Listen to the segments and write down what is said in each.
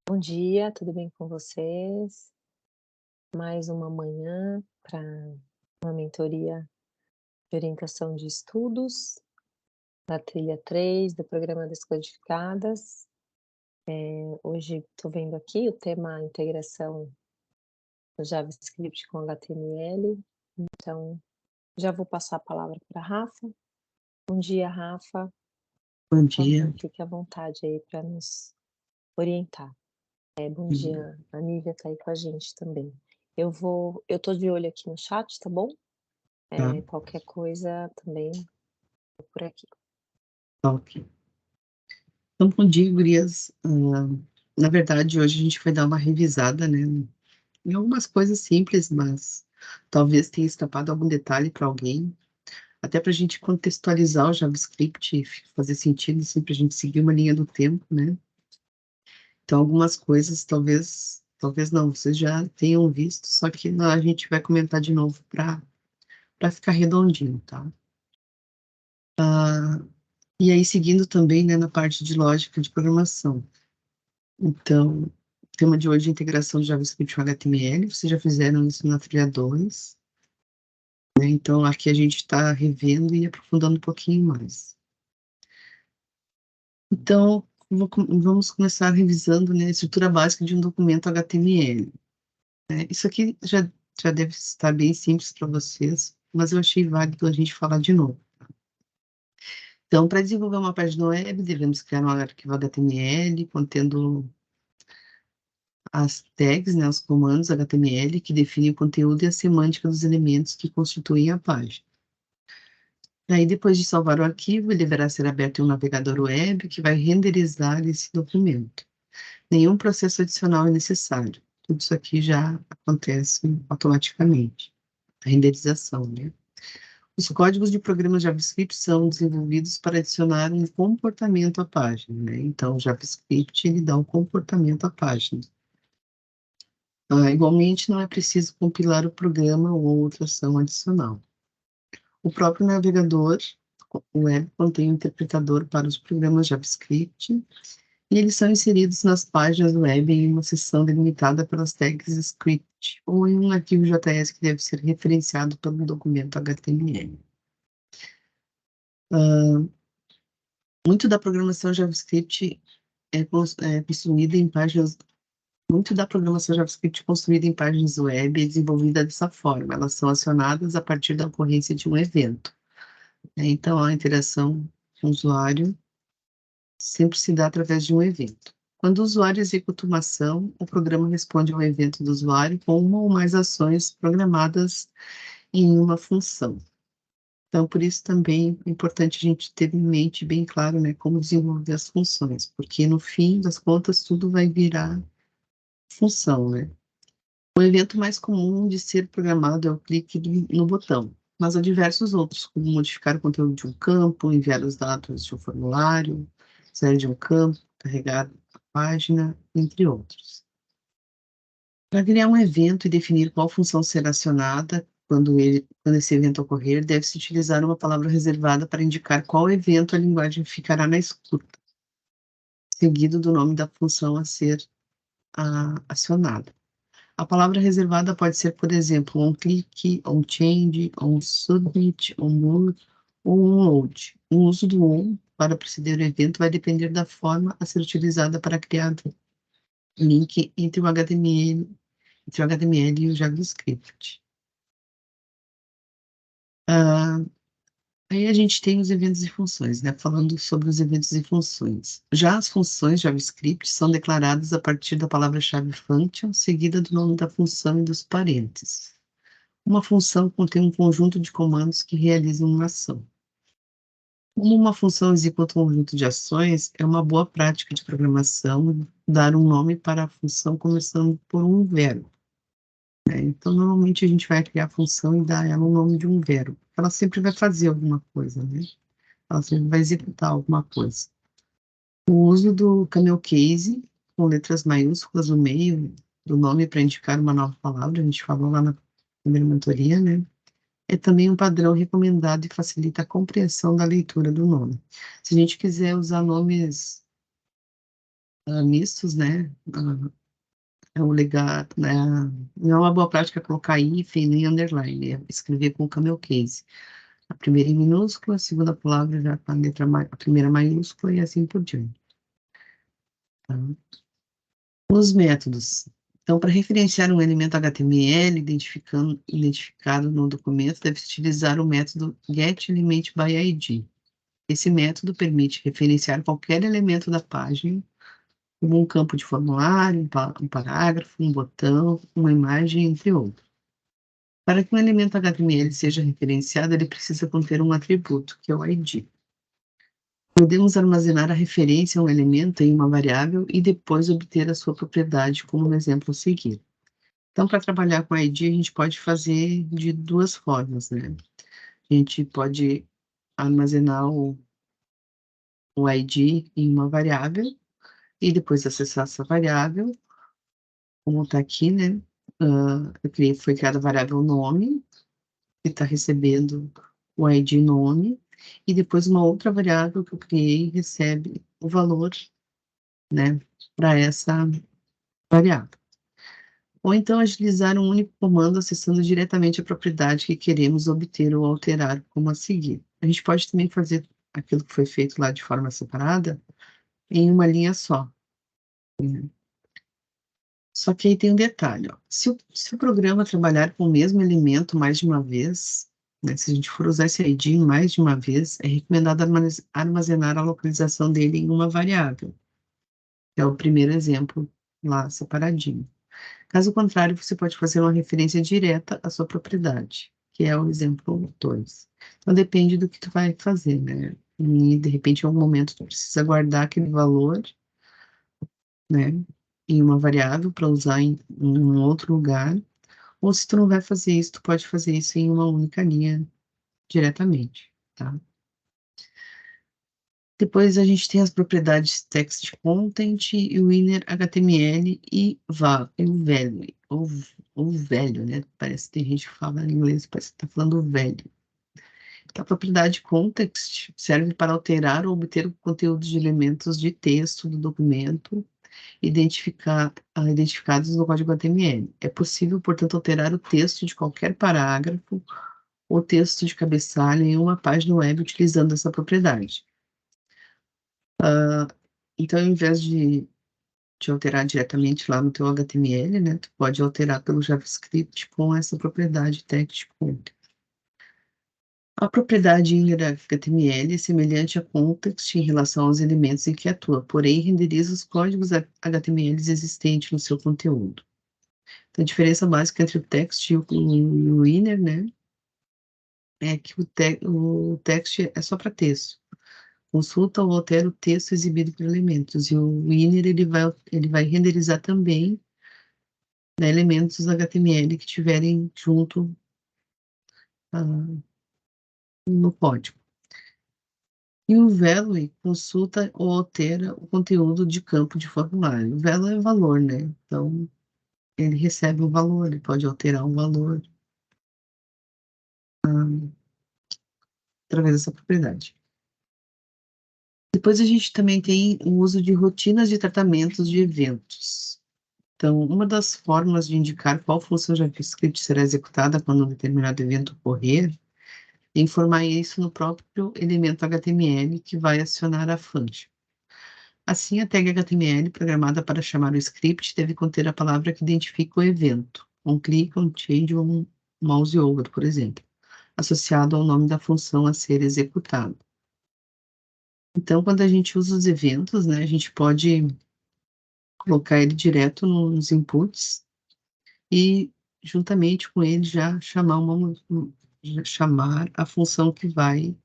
Bom dia, tudo bem com vocês? Mais uma manhã para uma mentoria de orientação de estudos da trilha 3 do programa Descodificadas. Hoje estou vendo aqui o tema integração do JavaScript com HTML, então já vou passar a palavra para Rafa. Bom dia, Rafa. Bom Por favor, dia. fique à vontade aí para nos orientar. Bom Uhum. dia, a Nívia está aí com a gente também. Eu tô de olho aqui no chat, tá bom? Tá, Qualquer coisa também tô por aqui. tá ok. Então, bom dia, gurias. Na verdade, hoje a gente vai dar uma revisada, né, em algumas coisas simples, mas talvez tenha escapado algum detalhe para alguém, até para a gente contextualizar o JavaScript e fazer sentido, assim, para a gente seguir uma linha do tempo, né? Então, algumas coisas talvez não, vocês já tenham visto, só que a gente vai comentar de novo para ficar redondinho, tá? Ah, e aí, seguindo também, né, na parte de lógica de programação. Então, o tema de hoje é integração de JavaScript com HTML. Vocês já fizeram isso na trilha 2, né? Então, aqui a gente está revendo e aprofundando um pouquinho mais. Então, vamos começar revisando, né, a estrutura básica de um documento HTML, né? Isso aqui já deve estar bem simples para vocês, mas eu achei válido a gente falar de novo. Então, para desenvolver uma página web, devemos criar um arquivo HTML contendo as tags, né, os comandos HTML que definem o conteúdo e a semântica dos elementos que constituem a página. Aí, depois de salvar o arquivo, ele deverá ser aberto em um navegador web que vai renderizar esse documento. Nenhum processo adicional é necessário. Tudo isso aqui já acontece automaticamente. A renderização, né? Os códigos de programas JavaScript são desenvolvidos para adicionar um comportamento à página, né? Então, o JavaScript, ele dá um comportamento à página. Igualmente, não é preciso compilar o programa ou outra ação adicional. O próprio navegador web contém um interpretador para os programas JavaScript e eles são inseridos nas páginas web em uma seção delimitada pelas tags script ou em um arquivo JS que deve ser referenciado pelo documento HTML. Muito da programação JavaScript é construída em páginas Muito da programação JavaScript construída em páginas web é desenvolvida dessa forma. Elas são acionadas a partir da ocorrência de um evento, né? Então, a interação com o usuário sempre se dá através de um evento. Quando o usuário executa uma ação, o programa responde ao evento do usuário com uma ou mais ações programadas em uma função. Então, por isso também é importante a gente ter em mente bem claro, né, como desenvolver as funções, porque no fim das contas tudo vai virar função, né? O evento mais comum de ser programado é o clique no botão, mas há diversos outros, como modificar o conteúdo de um campo, enviar os dados de um formulário, sair de um campo, carregar a página, entre outros. Para criar um evento e definir qual função será acionada quando esse evento ocorrer, deve-se utilizar uma palavra reservada para indicar qual evento a linguagem ficará na escuta, seguido do nome da função a ser acionada. A palavra reservada pode ser, por exemplo, um clique, um change, um submit, um move ou um load. O uso do on para proceder ao evento vai depender da forma a ser utilizada para criar o link entre o HTML e o JavaScript. Ah, Aí a gente tem os eventos e funções, né? Falando sobre os eventos e funções. Já as funções JavaScript são declaradas a partir da palavra-chave function, seguida do nome da função e dos parênteses. Uma função contém um conjunto de comandos que realizam uma ação. Como uma função executa um conjunto de ações, é uma boa prática de programação dar um nome para a função começando por um verbo, né? Então, normalmente a gente vai criar a função e dar ela o nome de um verbo. Ela sempre vai fazer alguma coisa, né? Ela sempre vai executar alguma coisa. O uso do camel case, com letras maiúsculas no meio do nome para indicar uma nova palavra, a gente falou lá na primeira mentoria, né? É também um padrão recomendado e facilita a compreensão da leitura do nome. Se a gente quiser usar nomes mistos, né? É um legado, né? Não é uma boa prática colocar hífen nem underline, é escrever com camel case. A primeira em minúscula, a segunda palavra já com a letra, a primeira maiúscula e assim por diante. Tá? Os métodos. Então, para referenciar um elemento HTML identificado no documento, deve-se utilizar o método getElementById. Esse método permite referenciar qualquer elemento da página, como um campo de formulário, um parágrafo, um botão, uma imagem, entre outros. Para que um elemento HTML seja referenciado, ele precisa conter um atributo, que é o ID. Podemos armazenar a referência a um elemento em uma variável e depois obter a sua propriedade, como no exemplo a seguir. Então, para trabalhar com ID, a gente pode fazer de duas formas, né? A gente pode armazenar o ID em uma variável e depois acessar essa variável, como está aqui, né? Foi criada a variável nome, que está recebendo o ID nome, e depois uma outra variável que eu criei recebe o valor, né, para essa variável. Ou então agilizar um único comando acessando diretamente a propriedade que queremos obter ou alterar, como a seguir. A gente pode também fazer aquilo que foi feito lá de forma separada em uma linha só, né? Só que aí tem um detalhe, ó. Se o programa trabalhar com o mesmo elemento mais de uma vez, né, se a gente for usar esse ID mais de uma vez, é recomendado armazenar a localização dele em uma variável. É o primeiro exemplo lá separadinho. Caso contrário, você pode fazer uma referência direta à sua propriedade, que é o exemplo 2. Então, depende do que tu vai fazer, né? E, de repente, em algum momento, tu precisa guardar aquele valor, né, em uma variável para usar em um outro lugar, ou se tu não vai fazer isso, tu pode fazer isso em uma única linha diretamente, tá? Depois a gente tem as propriedades text content e o inner HTML e o value, ou velho, né? Parece que tem gente que fala em inglês, parece que tá falando velho. Então, a propriedade context serve para alterar ou obter o conteúdo de elementos de texto do documento identificados no código HTML. É possível, portanto, alterar o texto de qualquer parágrafo ou texto de cabeçalho em uma página web utilizando essa propriedade. Então, ao invés de alterar diretamente lá no teu HTML, né, tu pode alterar pelo JavaScript com essa propriedade text-content. A propriedade inner HTML é semelhante a context em relação aos elementos em que atua, porém renderiza os códigos HTML existentes no seu conteúdo. Então, a diferença básica entre o text e o inner, né, é que o text é só para texto. Consulta ou altera o texto exibido por elementos, e o inner ele vai renderizar também, né, elementos HTML que tiverem junto no código. E o value consulta ou altera o conteúdo de campo de formulário. O value é valor, né? Então, ele recebe um valor, ele pode alterar um valor através dessa propriedade. Depois a gente também tem o uso de rotinas de tratamentos de eventos. Então, uma das formas de indicar qual função JavaScript será executada quando um determinado evento ocorrer é informar isso no próprio elemento HTML que vai acionar a function. Assim, a tag HTML programada para chamar o script deve conter a palavra que identifica o evento, um clique, um change ou um mouse over, por exemplo, associado ao nome da função a ser executada. Então, quando a gente usa os eventos, né, a gente pode colocar ele direto nos inputs e, juntamente com ele, já chamar a função que vai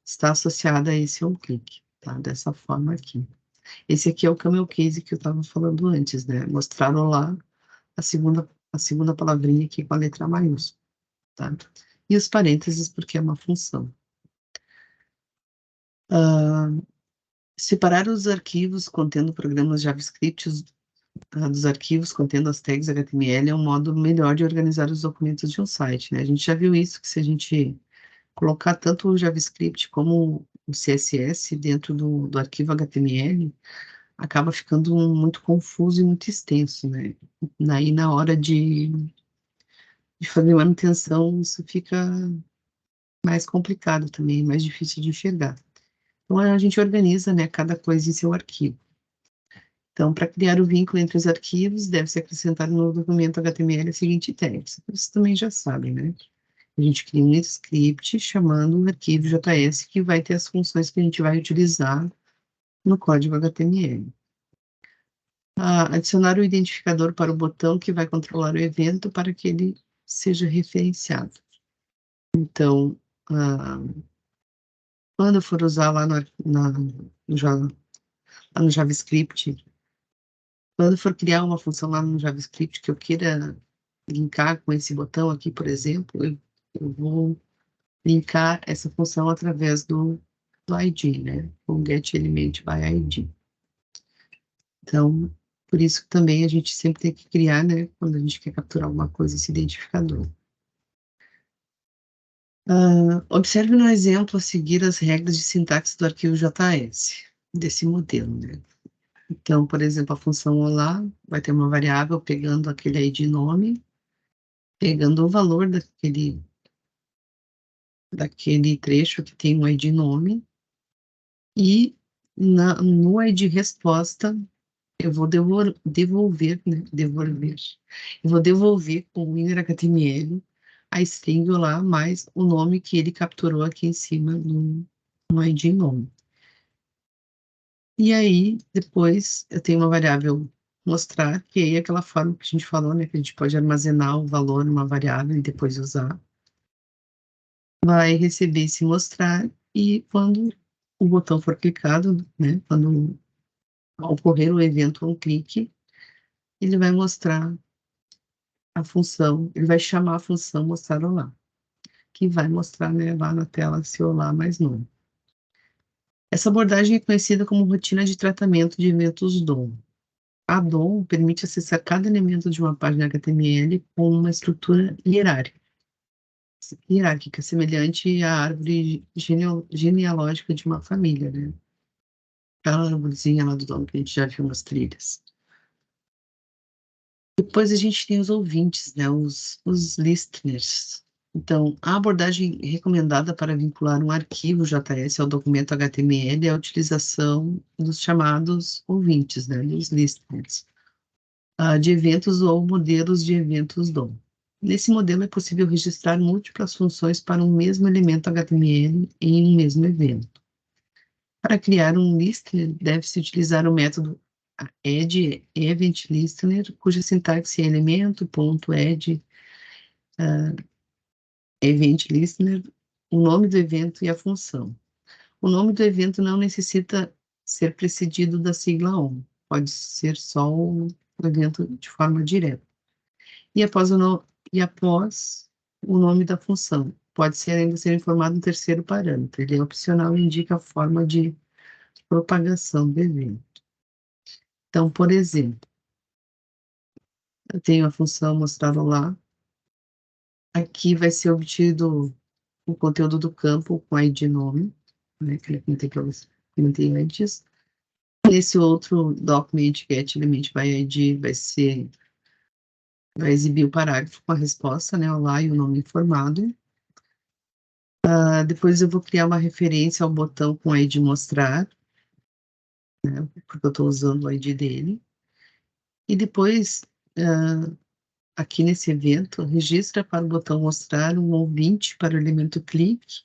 estar associada a esse onClick, tá? Dessa forma aqui. Esse aqui é o camel case que eu estava falando antes, né? Mostraram lá a segunda palavrinha aqui com a letra maiúscula, tá? E os parênteses porque é uma função. Separar os arquivos contendo programas JavaScript dos arquivos contendo as tags HTML é um modo melhor de organizar os documentos de um site, né? A gente já viu isso, que se a gente colocar tanto o JavaScript como o CSS dentro do arquivo HTML, acaba ficando muito confuso e muito extenso, né? Daí, na hora de fazer manutenção, isso fica mais complicado também, mais difícil de enxergar. Então, a gente organiza, né, cada coisa em seu arquivo. Então, para criar o vínculo entre os arquivos, deve-se acrescentar no documento HTML a seguinte tag. Vocês também já sabem, né? A gente cria um script chamando o arquivo JS, que vai ter as funções que a gente vai utilizar no código HTML. Adicionar o identificador para o botão que vai controlar o evento para que ele seja referenciado. Então, quando eu for usar lá no JavaScript, quando eu for criar uma função lá no JavaScript que eu queira linkar com esse botão aqui, por exemplo, eu vou linkar essa função através do ID, né? O getElementById. Então, por isso que também a gente sempre tem que criar, né? Quando a gente quer capturar alguma coisa, esse identificador. Observe no exemplo a seguir as regras de sintaxe do arquivo JS, desse modelo, né? Então, por exemplo, a função olá vai ter uma variável pegando aquele ID nome, pegando o valor daquele trecho que tem um ID nome, e no ID resposta eu vou devolver, né? Eu vou devolver com o inner HTML a string lá mais o nome que ele capturou aqui em cima no ID nome. E aí, depois, eu tenho uma variável mostrar, que aí é aquela forma que a gente falou, né? Que a gente pode armazenar o valor numa variável e depois usar. Vai receber esse mostrar, e quando o botão for clicado, né? Quando ocorrer o evento, um clique, ele vai mostrar a função, ele vai chamar a função mostrar olá, que vai mostrar, né, lá na tela se olá mais nome. Essa abordagem é conhecida como rotina de tratamento de eventos DOM. A DOM permite acessar cada elemento de uma página HTML com uma estrutura hierárquica, semelhante à árvore genealógica de uma família, né? Aquela árvorezinha lá do DOM que a gente já viu nas trilhas. Depois a gente tem os ouvintes, né? Os listeners. Então, a abordagem recomendada para vincular um arquivo JS ao documento HTML é a utilização dos chamados ouvintes, né? Dos listeners. De eventos ou modelos de eventos DOM. Nesse modelo é possível registrar múltiplas funções para um mesmo elemento HTML em um mesmo evento. Para criar um listener, deve-se utilizar o método add-event-listener, cuja sintaxe é elemento.add event-listener, o nome do evento e a função. O nome do evento não necessita ser precedido da sigla ON, pode ser só o evento de forma direta. E após o nome da função, pode ainda ser informado um terceiro parâmetro. Ele é opcional e indica a forma de propagação do evento. Então, por exemplo, eu tenho a função mostrada lá. Aqui vai ser obtido o conteúdo do campo com ID nome, né, que eu comentei antes. Nesse outro document getElementById vai exibir o parágrafo com a resposta, né, olá, e o nome informado. Depois eu vou criar uma referência ao botão com ID mostrar, né, porque eu estou usando o ID dele. E depois, aqui nesse evento, registra para o botão mostrar um ouvinte para o elemento clique,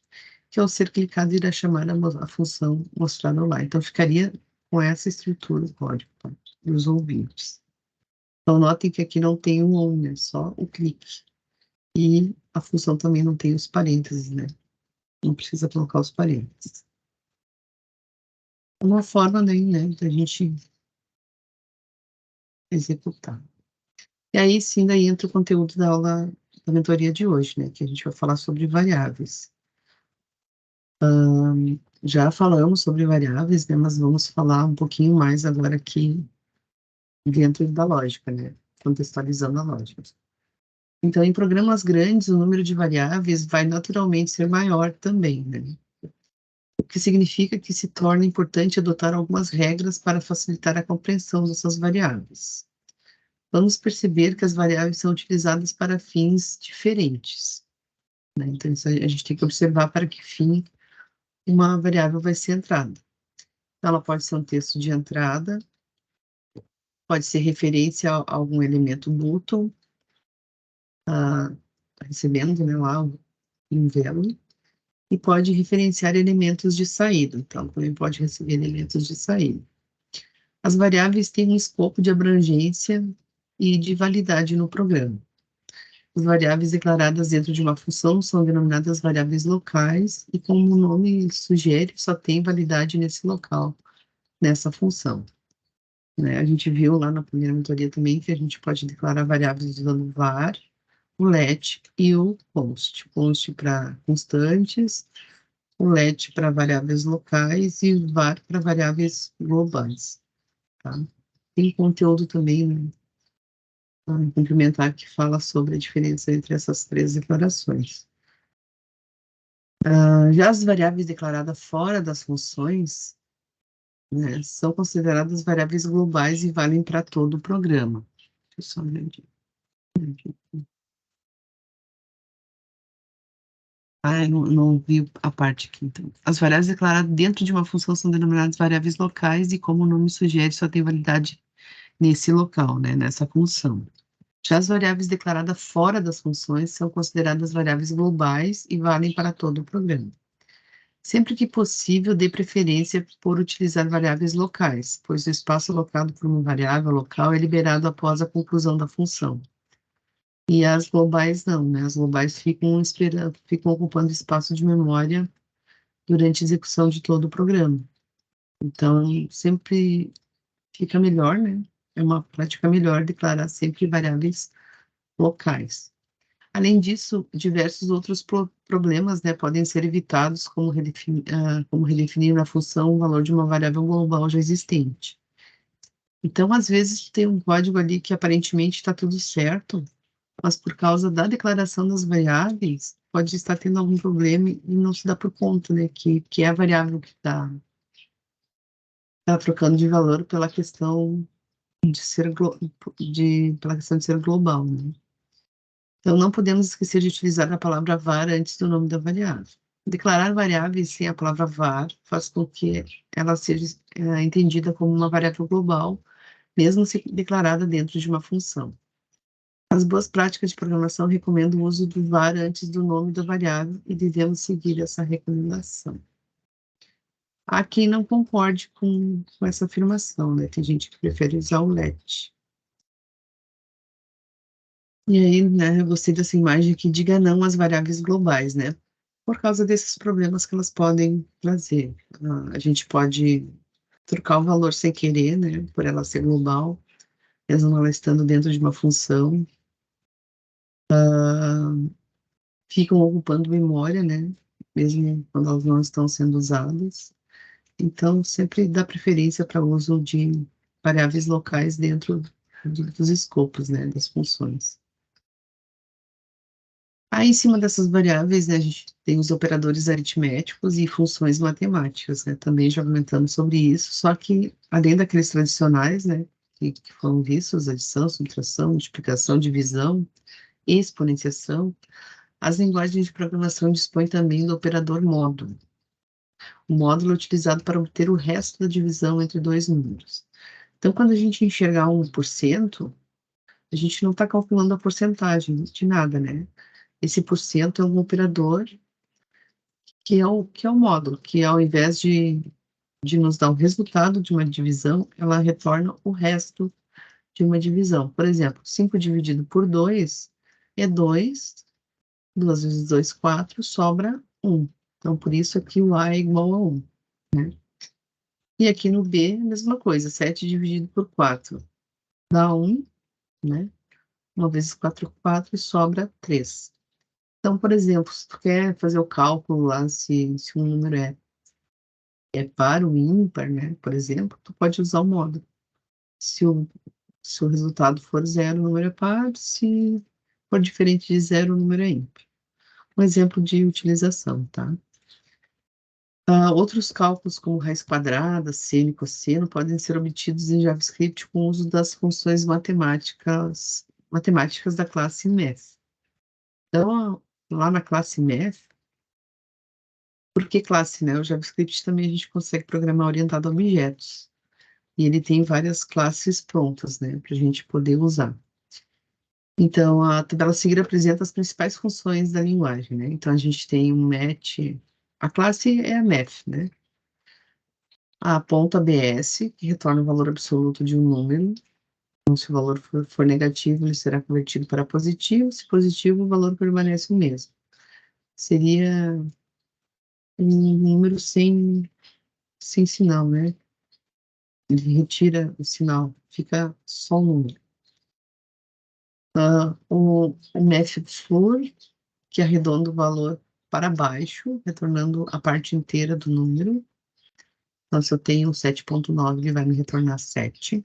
que ao ser clicado irá chamar a função mostrar no lá. Então, ficaria com essa estrutura o código, tá? Dos ouvintes. Então, notem que aqui não tem um on, né? Só o clique. E a função também não tem os parênteses, né? Não precisa colocar os parênteses. Uma forma, né, da gente executar. E aí, sim, daí entra o conteúdo da aula da mentoria de hoje, né? Que a gente vai falar sobre variáveis. Já falamos sobre variáveis, né? Mas vamos falar um pouquinho mais agora aqui dentro da lógica, né? Contextualizando a lógica. Então, em programas grandes, o número de variáveis vai naturalmente ser maior também, né? o que significa que se torna importante adotar algumas regras para facilitar a compreensão dessas variáveis. Vamos perceber que as variáveis são utilizadas para fins diferentes, né? Então, isso a gente tem que observar para que fim uma variável vai ser entrada. Então, ela pode ser um texto de entrada, pode ser referência a algum elemento button, recebendo, né, lá em velo, e pode referenciar elementos de saída. Então, também pode receber elementos de saída. As variáveis têm um escopo de abrangência e de validade no programa. As variáveis declaradas dentro de uma função são denominadas variáveis locais e, como o nome sugere, só tem validade nesse local, nessa função, né? A gente viu lá na primeira mentoria também que a gente pode declarar variáveis usando var, o let e o const. Const para constantes, o let para variáveis locais e o var para variáveis globais, tá? Tem conteúdo também, né, complementar que fala sobre a diferença entre essas três declarações. Já as variáveis declaradas fora das funções, né, são consideradas variáveis globais e valem para todo o programa. Deixa eu só ver aqui. Não vi a parte aqui, então. As variáveis declaradas dentro de uma função são denominadas variáveis locais e, como o nome sugere, só tem validade nesse local, né, nessa função. Já as variáveis declaradas fora das funções são consideradas variáveis globais e valem para todo o programa. Sempre que possível, dê preferência por utilizar variáveis locais, pois o espaço alocado por uma variável local é liberado após a conclusão da função. E as globais não, né? As globais ficam esperando, ficam ocupando espaço de memória durante a execução de todo o programa. Então, sempre fica melhor, né? É uma prática melhor declarar sempre variáveis locais. Além disso, diversos outros problemas, né, podem ser evitados, como redefinir na função o valor de uma variável global já existente. Então, às vezes, tem um código ali que aparentemente está tudo certo, mas por causa da declaração das variáveis, pode estar tendo algum problema e não se dá por conta, né, que é a variável que está trocando de valor pela questão de ser, pela questão de ser global, né? Então, não podemos esquecer de utilizar a palavra var antes do nome da variável. Declarar variáveis sem a palavra var faz com que ela seja entendida como uma variável global, mesmo se declarada dentro de uma função. As boas práticas de programação recomendam o uso do var antes do nome da variável e devemos seguir essa recomendação. Há quem não concorde com essa afirmação, né? Tem gente que prefere usar o let. E aí, né, eu gostei dessa imagem aqui, diga não às variáveis globais, né? Por causa desses problemas que elas podem trazer. A gente pode trocar o valor sem querer, né, por ela ser global, mesmo ela estando dentro de uma função, ficam ocupando memória, né, mesmo quando elas não estão sendo usadas. Então, sempre dá preferência para o uso de variáveis locais dentro dos escopos, né, das funções. Aí, em cima dessas variáveis, né, a gente tem os operadores aritméticos e funções matemáticas, né, também já comentamos sobre isso, só que, além daqueles tradicionais, né, que foram vistos, adição, subtração, multiplicação, divisão, exponenciação, as linguagens de programação dispõem também do operador módulo. O módulo é utilizado para obter o resto da divisão entre dois números. Então, quando a gente enxergar 1%, a gente não está calculando a porcentagem de nada, né? Esse porcento é um operador que é o módulo, que ao invés de nos dar o resultado de uma divisão, ela retorna o resto de uma divisão. Por exemplo, 5 dividido por 2 é 2, 2 vezes 2, 4, sobra 1. Então, por isso aqui o A é igual a 1, né? E aqui no B, a mesma coisa, 7 dividido por 4 dá 1, né? 1 vezes 4 é 4 e sobra 3. Então, por exemplo, se tu quer fazer o cálculo lá, se um número é par ou ímpar, né, por exemplo, tu pode usar o módulo. Se o resultado for zero, o número é par, se for diferente de zero, o número é ímpar. Um exemplo de utilização, tá? Outros cálculos, como raiz quadrada, seno e cosseno, podem ser obtidos em JavaScript com o uso das funções matemáticas da classe Math. Então, lá na classe Math, por que classe, né? O JavaScript também a gente consegue programar orientado a objetos. E ele tem várias classes prontas, né, para a gente poder usar. Então, a tabela a seguir apresenta as principais funções da linguagem, né? Então, a gente tem um match, a classe é a math, né? A ponto ABS, que retorna o valor absoluto de um número. Então, se o valor for negativo, ele será convertido para positivo. Se positivo, o valor permanece o mesmo. Seria um número sem sinal, né? Ele retira o sinal, fica só um número. O math floor, que arredonda o valor para baixo, retornando a parte inteira do número. Então, se eu tenho 7,9, ele vai me retornar 7.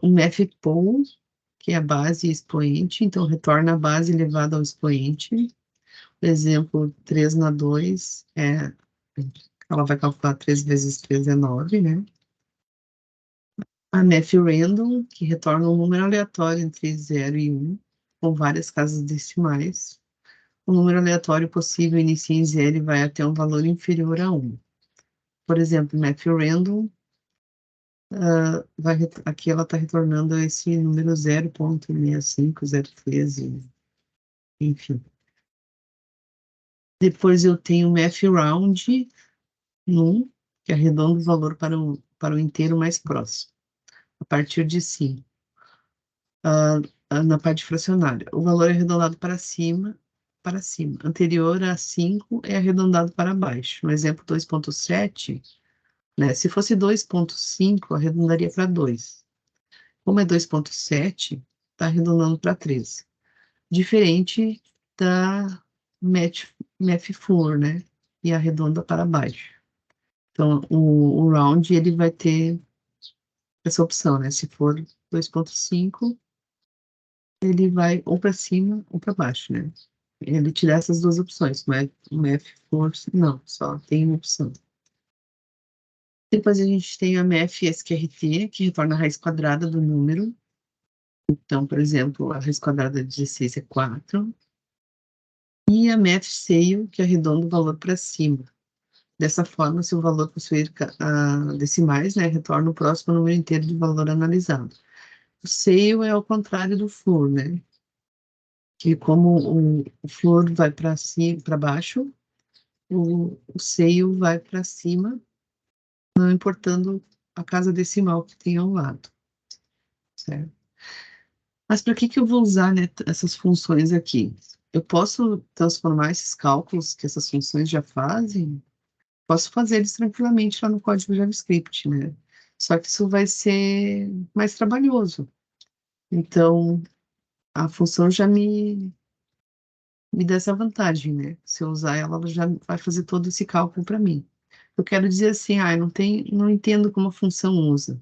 O math pole, que é a base e expoente, então retorna a base elevada ao expoente. Por exemplo, 3 na 2 ela vai calcular 3 vezes 3 é 9, né? A math random, que retorna um número aleatório entre 0 e 1, com várias casas decimais. O número aleatório possível inicia em 0 e vai até um valor inferior a 1. Por exemplo, math random, aqui ela está retornando esse número 0,6503, enfim. Depois eu tenho math round num, que arredonda o valor para o inteiro mais próximo, a partir de 5. Na parte fracionária, o valor é arredondado para cima, Anterior a 5 é arredondado para baixo. No exemplo 2,7, né? Se fosse 2,5, arredondaria para 2. Como é 2,7, está arredondando para 13. Diferente da math floor, né? E arredonda para baixo. Então, o round, ele vai ter essa opção, né? Se for 2,5, ele vai ou para cima ou para baixo, né? Ele te dá essas duas opções, math floor, não, só tem uma opção. Depois a gente tem a math SQRT, que retorna a raiz quadrada do número. Então, por exemplo, a raiz quadrada de 16 é 4. E a math scale, que arredonda o valor para cima. Dessa forma, se o valor possuir decimais, né, retorna o próximo número inteiro de valor analisado. O scale é ao contrário do floor, né? Que como o floor vai para cima, para baixo, o scale vai para cima, não importando a casa decimal que tem ao lado, certo? Mas para que eu vou usar, né, essas funções aqui? Eu posso transformar esses cálculos que essas funções já fazem, posso fazer eles tranquilamente lá no código JavaScript, né? Só que isso vai ser mais trabalhoso. Então, a função já me dá essa vantagem, né? Se eu usar ela, ela já vai fazer todo esse cálculo para mim. Eu quero dizer assim, não entendo como a função usa.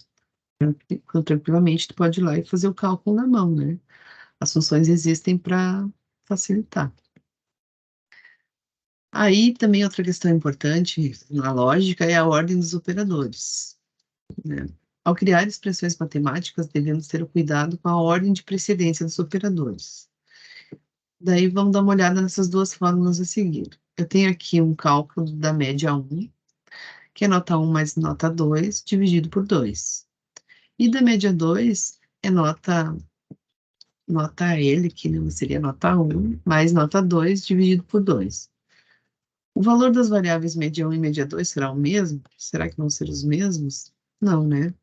Então, tranquilamente, tu pode ir lá e fazer o cálculo na mão, né? As funções existem para facilitar. Aí também outra questão importante na lógica é a ordem dos operadores, né? Ao criar expressões matemáticas, devemos ter o cuidado com a ordem de precedência dos operadores. Daí vamos dar uma olhada nessas duas fórmulas a seguir. Eu tenho aqui um cálculo da média 1, que é nota 1 mais nota 2, dividido por 2. E da média 2 é nota L, que não seria nota 1, mais nota 2, dividido por 2. O valor das variáveis média 1 e média 2 será o mesmo? Será que vão ser os mesmos? Não, né?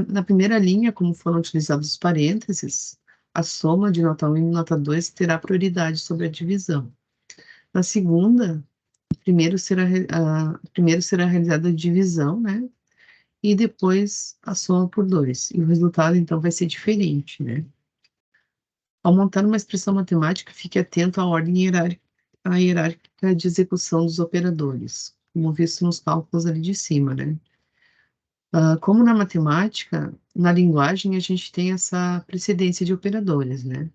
Na primeira linha, como foram utilizados os parênteses, a soma de nota 1 e nota 2 terá prioridade sobre a divisão. Na segunda, primeiro será realizada a divisão, né? E depois a soma por 2. E o resultado, então, vai ser diferente, né? Ao montar uma expressão matemática, fique atento à ordem hierárquica de execução dos operadores, como visto nos cálculos ali de cima, né? Como na matemática, na linguagem, a gente tem essa precedência de operadores, né?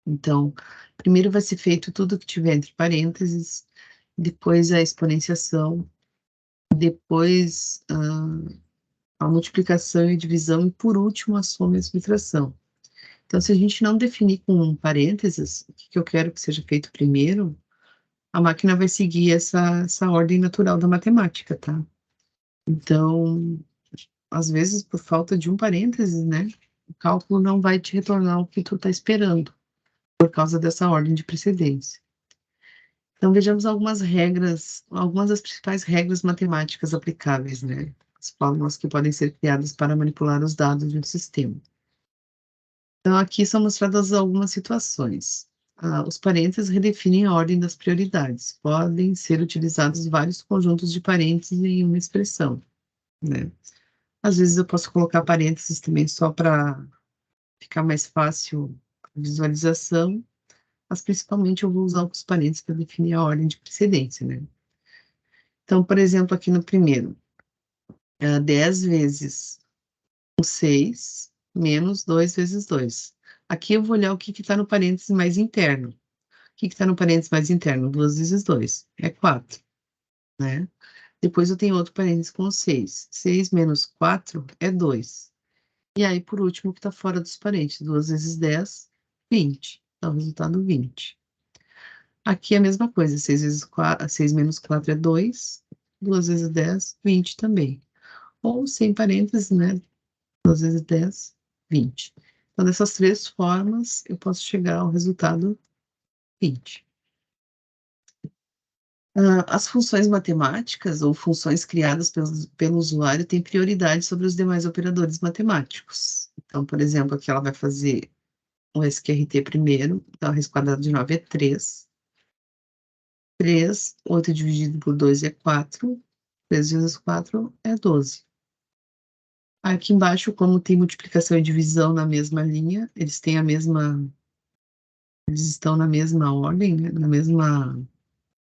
Então, primeiro vai ser feito tudo que tiver entre parênteses, depois a exponenciação, depois a multiplicação e divisão, e por último a soma e a subtração. Então, se a gente não definir com parênteses o que eu quero que seja feito primeiro, a máquina vai seguir essa ordem natural da matemática, tá? Então, às vezes, por falta de um parêntese, né, o cálculo não vai te retornar o que tu está esperando, por causa dessa ordem de precedência. Então, vejamos algumas regras, algumas das principais regras matemáticas aplicáveis, né? As fórmulas que podem ser criadas para manipular os dados de um sistema. Então, aqui são mostradas algumas situações. Os parênteses redefinem a ordem das prioridades. Podem ser utilizados vários conjuntos de parênteses em uma expressão, né? Às vezes eu posso colocar parênteses também só para ficar mais fácil a visualização, mas principalmente eu vou usar os parênteses para definir a ordem de precedência, né? Então, por exemplo, aqui no primeiro, 10 vezes 6 menos 2 vezes 2. Aqui eu vou olhar o que está no parênteses mais interno. O que está no parênteses mais interno? 2 vezes 2 é 4, né? Depois eu tenho outro parênteses com 6. 6 menos 4 é 2. E aí, por último, o que está fora dos parênteses? 2 vezes 10, 20. Então, o resultado 20. Aqui é a mesma coisa. 6 vezes 4, 6 menos 4 é 2. 2 vezes 10, 20 também. Ou sem parênteses, né? 2 vezes 10, 20. Então, dessas três formas, eu posso chegar ao resultado 20. As funções matemáticas ou funções criadas pelo usuário têm prioridade sobre os demais operadores matemáticos. Então, por exemplo, aqui ela vai fazer o SQRT primeiro, então a raiz quadrada de 9 é 3. 3, 8 dividido por 2 é 4. 3 vezes 4 é 12. Aqui embaixo, como tem multiplicação e divisão na mesma linha, eles estão na mesma ordem, né?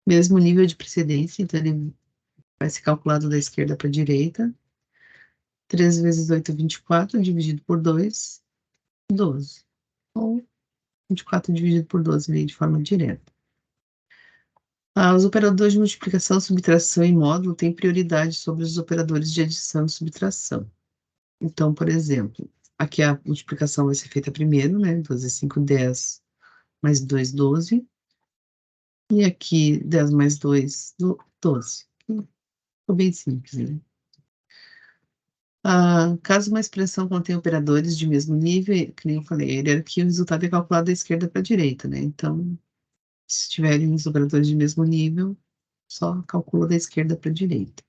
Mesmo nível de precedência, então ele vai ser calculado da esquerda para a direita. 3 vezes 8 é 24, dividido por 2, 12. Ou 24 dividido por 12, veio de forma direta. Os operadores de multiplicação, subtração e módulo têm prioridade sobre os operadores de adição e subtração. Então, por exemplo, aqui a multiplicação vai ser feita primeiro, né? 2 vezes 5, 10, mais 2, 12. E aqui, 10 mais 2, 12. Ficou bem simples, né? Caso uma expressão contenha operadores de mesmo nível, que nem eu falei, a hierarquia, o resultado é calculado da esquerda para a direita, né? Então, se tiverem os operadores de mesmo nível, só calcula da esquerda para a direita.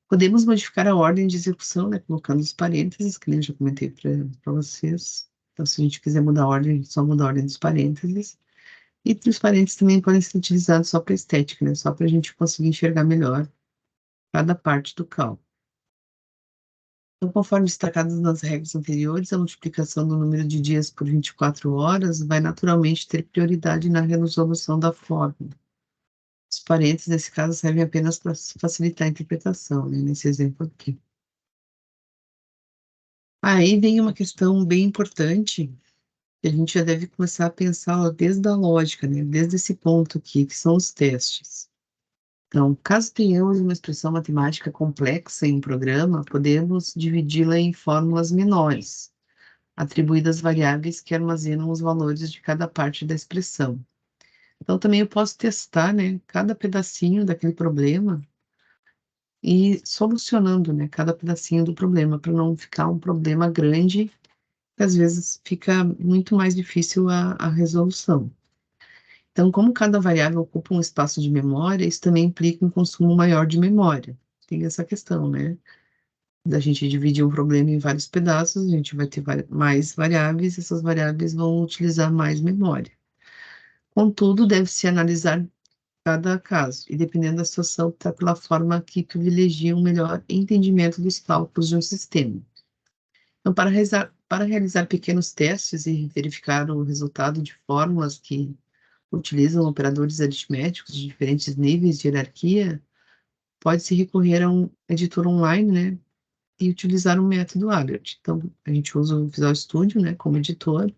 Podemos modificar a ordem de execução, né? Colocando os parênteses, que nem eu já comentei para vocês. Então, se a gente quiser mudar a ordem, só muda a ordem dos parênteses. E os parênteses também podem ser utilizados só para estética, né? Só para a gente conseguir enxergar melhor cada parte do cálculo. Então, conforme destacado nas regras anteriores, a multiplicação do número de dias por 24 horas vai naturalmente ter prioridade na resolução da fórmula. Os parênteses, nesse caso, servem apenas para facilitar a interpretação, né, nesse exemplo aqui. Aí vem uma questão bem importante, que a gente já deve começar a pensar ó, desde a lógica, né, desde esse ponto aqui, que são os testes. Então, caso tenhamos uma expressão matemática complexa em um programa, podemos dividi-la em fórmulas menores, atribuídas variáveis que armazenam os valores de cada parte da expressão. Então, também eu posso testar, né, cada pedacinho daquele problema e solucionando, né, cada pedacinho do problema, para não ficar um problema grande, que às vezes fica muito mais difícil a resolução. Então, como cada variável ocupa um espaço de memória, isso também implica um consumo maior de memória. Tem essa questão, né? Da gente dividir um problema em vários pedaços, a gente vai ter mais variáveis, essas variáveis vão utilizar mais memória. Contudo, deve-se analisar cada caso, e dependendo da situação, optar pela forma que privilegia um melhor entendimento dos cálculos de um sistema. Então, para realizar pequenos testes e verificar o resultado de fórmulas que utilizam operadores aritméticos de diferentes níveis de hierarquia, pode-se recorrer a um editor online, né, e utilizar o método Agert. Então, a gente usa o Visual Studio, né, como editor,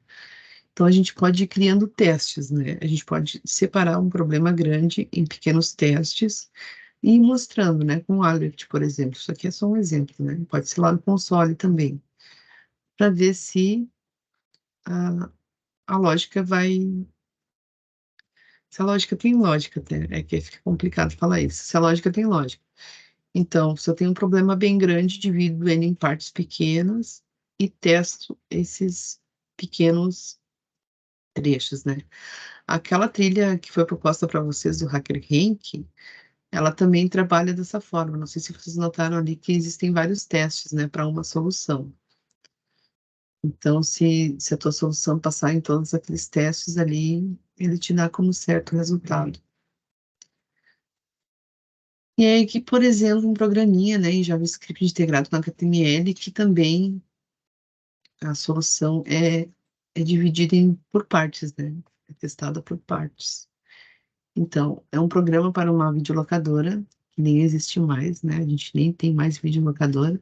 Então, a gente pode ir criando testes, né? A gente pode separar um problema grande em pequenos testes e ir mostrando, né? Com o Albert, por exemplo. Isso aqui é só um exemplo, né? Pode ser lá no console também, para ver se a, a lógica vai. Se a lógica tem lógica, até, é que fica complicado falar isso. Se a lógica tem lógica. Então, se eu tenho um problema bem grande, divido ele em partes pequenas e testo esses pequenos trechos, né? Aquela trilha que foi proposta para vocês do Hacker Rank, ela também trabalha dessa forma. Não sei se vocês notaram ali que existem vários testes, né, para uma solução. Então, se a tua solução passar em todos aqueles testes ali, ele te dá como certo o resultado. E aí que, por exemplo, um programinha, né, em JavaScript integrado com HTML, que também a solução é dividida por partes, né? É testada por partes. Então, é um programa para uma videolocadora, que nem existe mais, né? A gente nem tem mais videolocadora.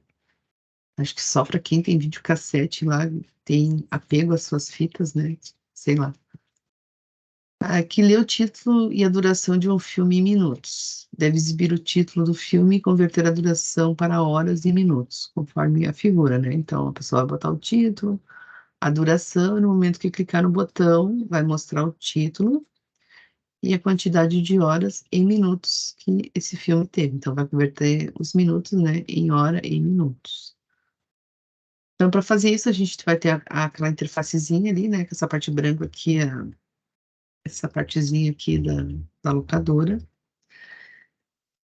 Acho que só para quem tem videocassete lá, tem apego às suas fitas, né? Sei lá. Que lê o título e a duração de um filme em minutos. Deve exibir o título do filme e converter a duração para horas e minutos, conforme a figura, né? Então, a pessoa vai botar o título, a duração, e no momento que clicar no botão, vai mostrar o título e a quantidade de horas em minutos que esse filme teve. Então, vai converter os minutos, né, em hora e minutos. Então, para fazer isso, a gente vai ter aquela interfacezinha ali, né, com essa parte branca aqui, essa partezinha aqui da locadora,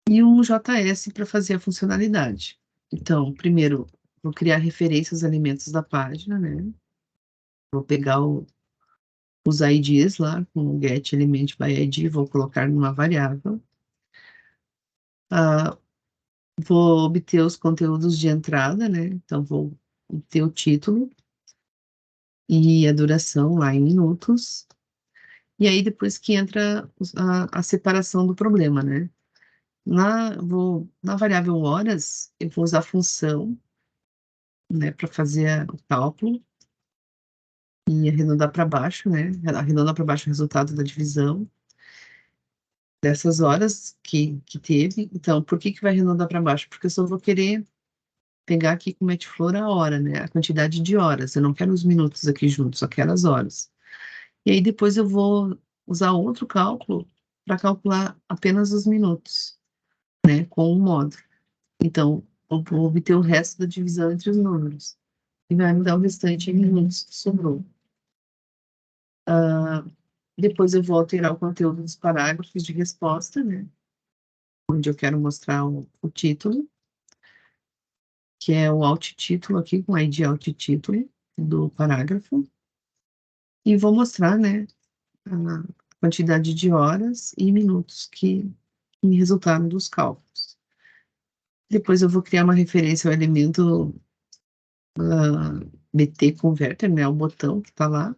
e um JS para fazer a funcionalidade. Então, primeiro, vou criar referências aos elementos da página, né? Vou pegar os IDs lá, com o get element by ID, vou colocar numa variável. Vou obter os conteúdos de entrada, né? Então, vou obter o título e a duração lá em minutos. E aí, depois que entra a separação do problema, né? Na variável horas, eu vou usar a função, né, para fazer o cálculo e arredondar para baixo, né? Arredondar para baixo o resultado da divisão dessas horas que teve. Então, por que vai arredondar para baixo? Porque eu só vou querer pegar aqui com o Metflow a hora, né? A quantidade de horas. Eu não quero os minutos aqui juntos, só quero as horas. E aí depois eu vou usar outro cálculo para calcular apenas os minutos, né? Com um módulo. Então, eu vou obter o resto da divisão entre os números. E vai me dar o restante em minutos que sobrou. Depois eu vou alterar o conteúdo dos parágrafos de resposta, né? Onde eu quero mostrar o título, que é o alt-título aqui, com ID alt-título do parágrafo. E vou mostrar, né, a quantidade de horas e minutos que me resultaram dos cálculos. Depois eu vou criar uma referência ao elemento BT Converter, né, o botão que está lá.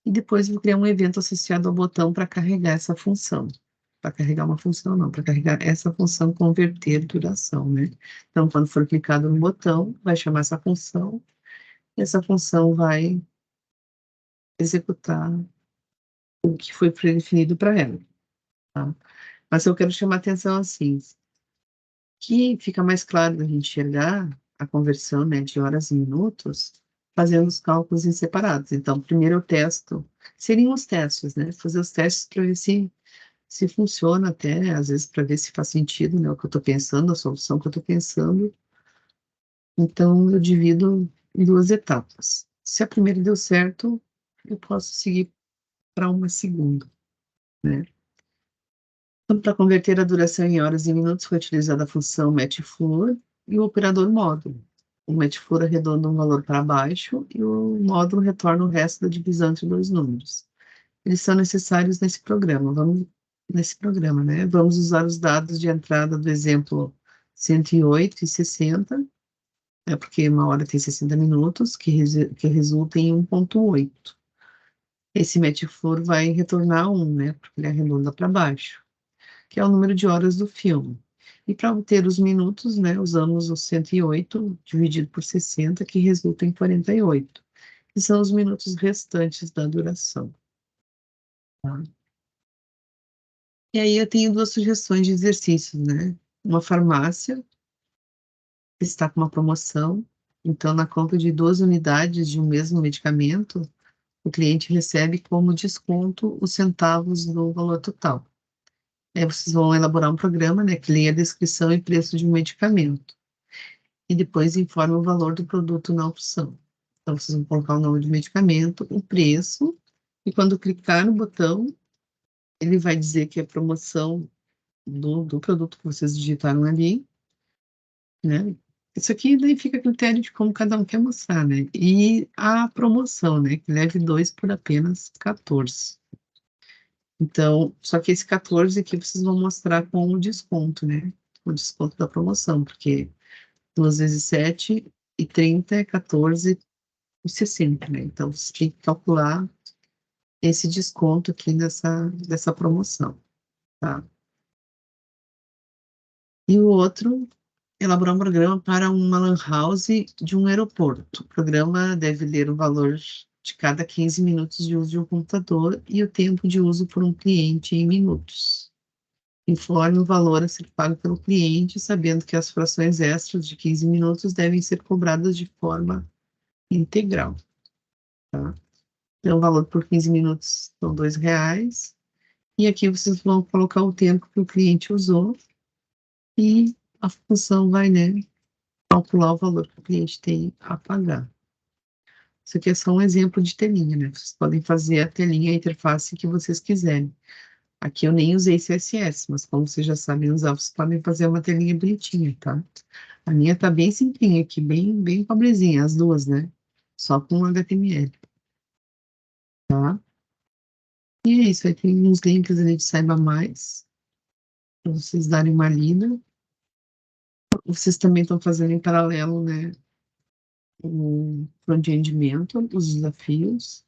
E depois vou criar um evento associado ao botão para carregar essa função. Para carregar uma função, não, para carregar essa função converter duração, né? Então, quando for clicado no botão, vai chamar essa função, e essa função vai executar o que foi predefinido para ela, tá? Mas eu quero chamar a atenção assim, que fica mais claro da gente enxergar a conversão, né, de horas em minutos, fazendo os cálculos em separados. Então, primeiro eu testo, seriam os testes, né, fazer os testes para ver se funciona até, às vezes para ver se faz sentido, né, o que eu estou pensando, a solução que eu estou pensando. Então, eu divido em duas etapas. Se a primeira deu certo, eu posso seguir para uma segunda, né. Então, para converter a duração em horas e minutos, foi utilizada a função matfloor e o operador módulo. O matfloor arredonda um valor para baixo e o módulo retorna o resto da divisão entre dois números. Eles são necessários nesse programa. Né? Vamos usar os dados de entrada do exemplo 108 e 60, porque uma hora tem 60 minutos, que resulta em 1,8. Esse matfloor vai retornar 1, né? Porque ele arredonda para baixo, que é o número de horas do filme. E para obter os minutos, né, usamos o 108 dividido por 60, que resulta em 48. que são os minutos restantes da duração. Tá? E aí eu tenho 2 sugestões de exercícios, né? Uma farmácia que está com uma promoção, então na compra de 2 unidades de um mesmo medicamento, o cliente recebe como desconto os centavos do valor total. Aí vocês vão elaborar um programa, né, que lê a descrição e preço de um medicamento. E depois informa o valor do produto na opção. Então, vocês vão colocar o nome do medicamento, o preço, e quando clicar no botão, ele vai dizer que é promoção do produto que vocês digitaram ali, né? Isso aqui daí fica a critério de como cada um quer mostrar, né? E a promoção, né? Que leve 2 por apenas 14. Então, só que esse 14 aqui vocês vão mostrar com o desconto, né? O desconto da promoção, porque 2 vezes 7 e 30 é 14,60, né? Então, você tem que calcular esse desconto aqui dessa promoção, tá? E o outro, elaborar um programa para uma lan house de um aeroporto. O programa deve ler o valor de cada 15 minutos de uso de um computador e o tempo de uso por um cliente em minutos. Informe o valor a ser pago pelo cliente, sabendo que as frações extras de 15 minutos devem ser cobradas de forma integral. Tá? Então, o valor por 15 minutos são R$ 2. E aqui vocês vão colocar o tempo que o cliente usou e a função vai, né, calcular o valor que o cliente tem a pagar. Isso aqui é só um exemplo de telinha, né? Vocês podem fazer a telinha, a interface que vocês quiserem. Aqui eu nem usei CSS, mas como vocês já sabem usar, vocês podem fazer uma telinha bonitinha, tá? A minha tá bem simplinha aqui, bem pobrezinha, as duas, né? Só com HTML, tá? E é isso, aí tem uns links ali de Saiba Mais, para vocês darem uma lida. Vocês também estão fazendo em paralelo, né? O front-endimento, os desafios.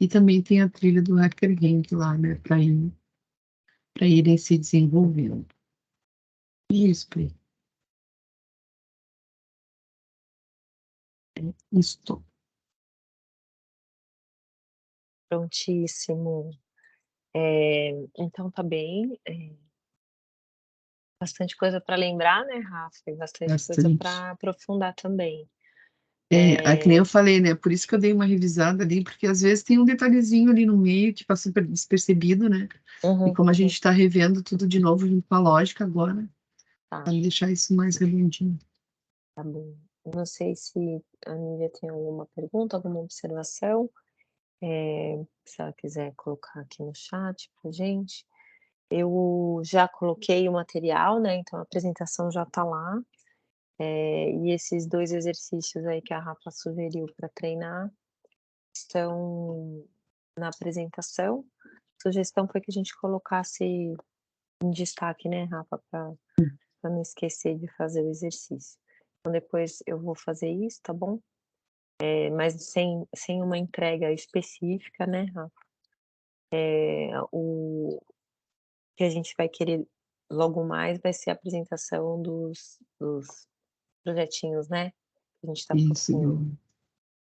E também tem a trilha do Hacker Rank lá, né? Para irem se desenvolvendo. E isso, Pri. É isso. Prontíssimo. Então tá bem, bastante coisa para lembrar, né, Rafa, e bastante coisa Bastante. para aprofundar também. Que nem eu Eh falei, né? Por isso que eu dei uma revisada ali, porque às vezes tem um detalhezinho ali no meio que passa despercebido, né? E uhum, como a gente uhum, está revendo tudo de novo junto com a lógica agora, tá, para deixar isso mais redondinho. tá bom. Não sei se a Nívia tem alguma pergunta, alguma observação, se ela quiser colocar aqui no chat pra gente. Eu já coloquei o material, né, então a apresentação já tá lá, e esses 2 exercícios aí que a Rafa sugeriu para treinar estão na apresentação. A sugestão foi que a gente colocasse em destaque, né, Rafa, para não esquecer de fazer o exercício. Então depois eu vou fazer isso, tá bom? Mas sem uma entrega específica, né, Rafa? O que a gente vai querer logo mais vai ser a apresentação dos projetinhos, né, que a gente está Isso, propondo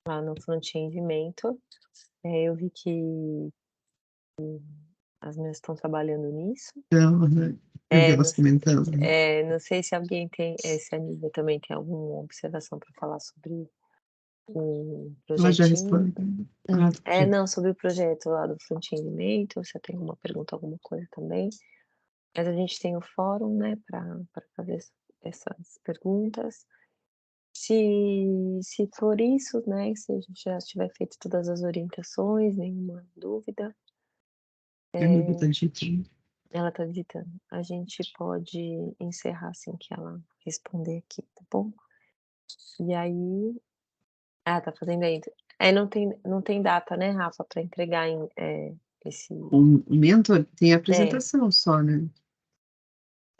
lá no front-end Mentor. Eu vi que as meninas estão trabalhando nisso. então, né? Eu vi É, elas comentando, né? não sei se alguém tem, se a Nívia também tem alguma observação para falar sobre o Ela já projetinho. respondeu. Ah, Não, sobre o projeto lá do front-end Mentor, você tem alguma pergunta, alguma coisa também. Mas a gente tem o fórum, né, para fazer essas perguntas. Se for isso, né, se a gente já tiver feito todas as orientações, nenhuma dúvida, é no botãozinho. ela está digitando. A gente pode encerrar assim que ela responder aqui, tá bom? E aí tá fazendo aí. Não tem data, né, Rafa, para entregar esse O mentor tem a é. apresentação só, né?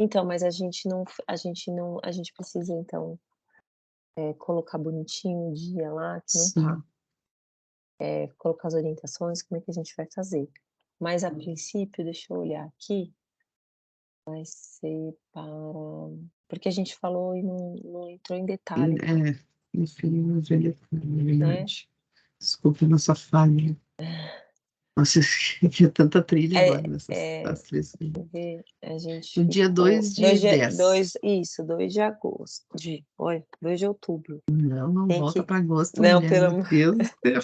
Então, mas a gente precisa então, colocar bonitinho o dia lá que não tá. Sim. Colocar as orientações, como é que a gente vai fazer. Mas a princípio, deixa eu olhar aqui, vai ser para porque a gente falou e não entrou em detalhe, É, enfim, é né. verdade. Desculpa a nossa falha. Nossa, tinha tanta trilha agora nessas É, das 3. deixa eu ver, a gente No dia ficou 2 de 10. 2 de agosto, olha, 2 de outubro. Não, não Tem volta que para agosto, não, mulher, pelo meu amor Deus do céu.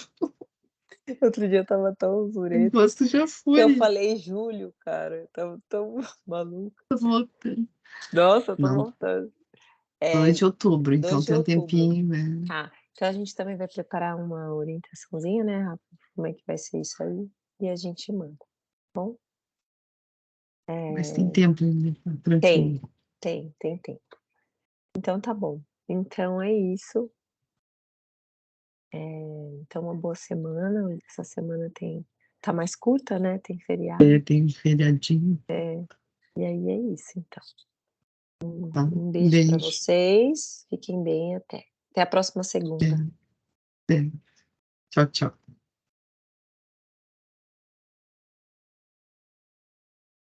outro dia eu estava tão zureta Agosto já que eu foi, falei julho, cara, eu estava tão maluca. tá voltando. Nossa, eu tô Não, voltando. 2 É, de outubro, 2 então de tem um outubro. tempinho, né. Tá, então a gente também vai preparar uma orientaçãozinha, né, Rafa, como é que vai ser isso aí, e a gente manda, tá bom? Mas tem Eh, tempo ainda, tá tem, tranquilo. tem tempo. Então tá bom. Então é isso, então uma boa semana, essa semana tá mais curta, né, tem É, feriado, tem um feriadinho, e aí é isso então. tá. Um Um beijo para beijo. vocês, fiquem bem, até a próxima É, segunda. é. Tchau, tchau.